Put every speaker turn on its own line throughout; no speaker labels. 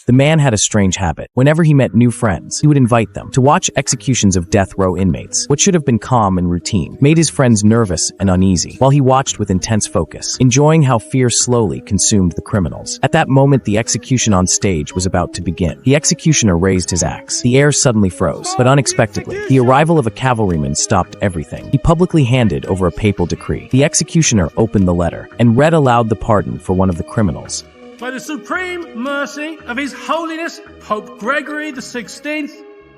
The man had a strange habit. Whenever he met new friends, he would invite them to watch executions of death row inmates. What should have been calm and routine made his friends nervous and uneasy, while he watched with intense focus, enjoying how fear slowly consumed the criminals. At that moment, the execution on stage was about to begin. The executioner raised his axe. The air suddenly froze, but unexpectedly, the arrival of a cavalryman stopped everything. He publicly handed over a papal decree. The executioner opened the letter and read aloud the pardon for one of the criminals.
By the supreme mercy of His Holiness Pope Gregory the 16th,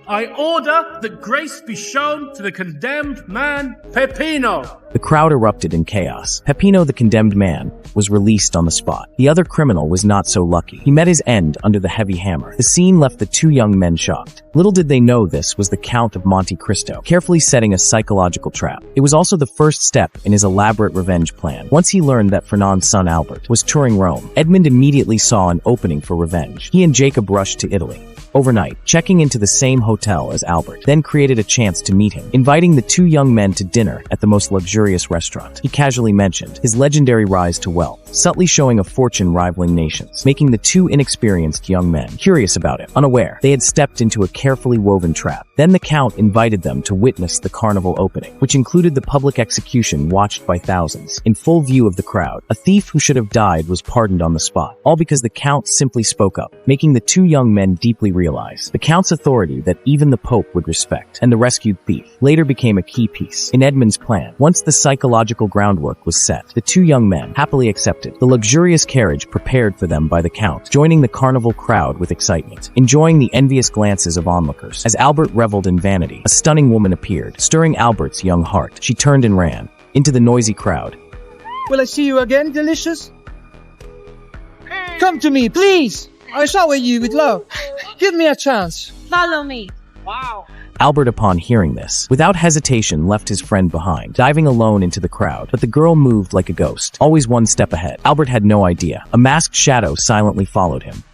I order that grace be shown to the condemned man, Peppino.
The crowd erupted in chaos. Peppino, the condemned man, was released on the spot. The other criminal was not so lucky. He met his end under the heavy hammer. The scene left the two young men shocked. Little did they know this was the Count of Monte Cristo, carefully setting a psychological trap. It was also the first step in his elaborate revenge plan. Once he learned that Fernand's son Albert was touring Rome, Edmund immediately saw an opening for revenge. He and Jacob rushed to Italy. Overnight, checking into the same hotel as Albert, then created a chance to meet him, inviting the two young men to dinner at the most luxurious restaurant. He casually mentioned his legendary rise to wealth, subtly showing a fortune rivaling nations, making the two inexperienced young men curious about him. Unaware, they had stepped into a carefully woven trap. Then the Count invited them to witness the carnival opening, which included the public execution watched by thousands. In full view of the crowd, a thief who should have died was pardoned on the spot, all because the Count simply spoke up, making the two young men deeply realize the Count's authority that even the Pope would respect, and the rescued thief later became a key piece in Edmund's plan. Once the psychological groundwork was set, the two young men happily accepted the luxurious carriage prepared for them by the Count, joining the carnival crowd with excitement, enjoying the envious glances of onlookers. As Albert reveled in vanity, a stunning woman appeared, stirring Albert's young heart. She turned and ran into the noisy crowd.
Will I see you again, delicious? Come to me, please! I shower you with love. Give me a chance.
Follow me.
Wow.
Albert, upon hearing this, without hesitation left his friend behind, diving alone into the crowd. But the girl moved like a ghost, always one step ahead. Albert had no idea. A masked shadow silently followed him.